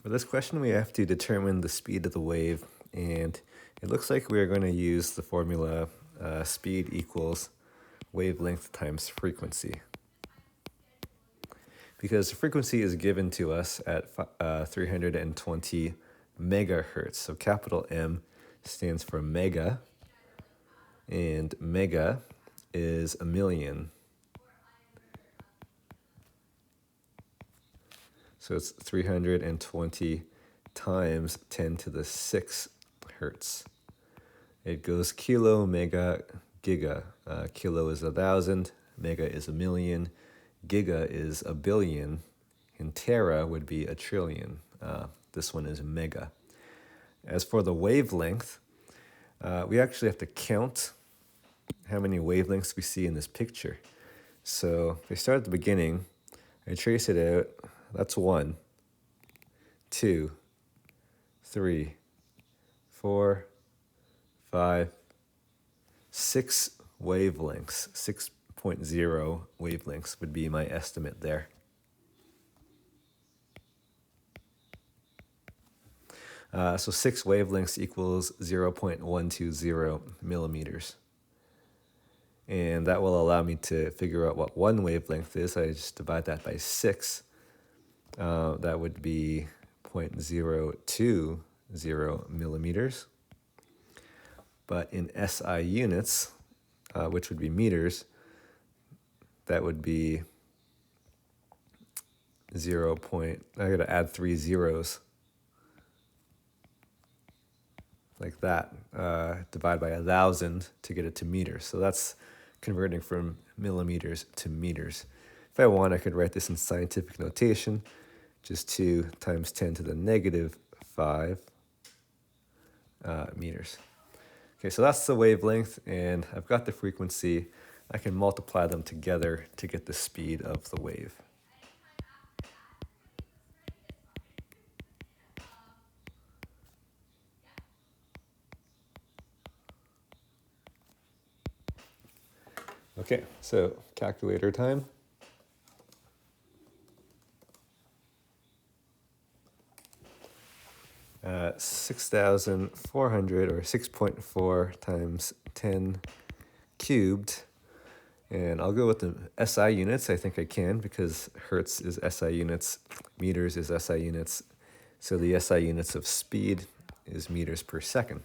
For this question, we have to determine the speed of the wave, and it looks like we are going to use the formula speed equals wavelength times frequency. Because the frequency is given to us at 320 megahertz. So capital M stands for mega, and mega is a million. So it's 320 times 10 to the 6 hertz. It goes kilo, mega, giga. Kilo is 1,000, mega is a million, giga is a billion, and tera would be a trillion. This one is mega. As for the wavelength, we actually have to count how many wavelengths we see in this picture. So if I start at the beginning, I trace it out. That's 1, 2, 3, 4, 5, 6 wavelengths. 6.0 wavelengths would be my estimate there. So 6 wavelengths equals 0.120 millimeters. And that will allow me to figure out what one wavelength is. I just divide that by 6. That would be 0.020 millimeters. But in SI units, which would be meters, that would be I got to add 3 zeros. Like that. Divide by 1,000 to get it to meters. So that's converting from millimeters to meters. If I want, I could write this in scientific notation. Just 2 times 10 to the negative 5 meters. Okay, so that's the wavelength, and I've got the frequency. I can multiply them together to get the speed of the wave. Okay, so calculator time. Uh, 6,400 or 6.4 times 10 cubed. And I'll go with the SI units. I think I can because hertz is SI units, meters is SI units. So the SI units of speed is meters per second.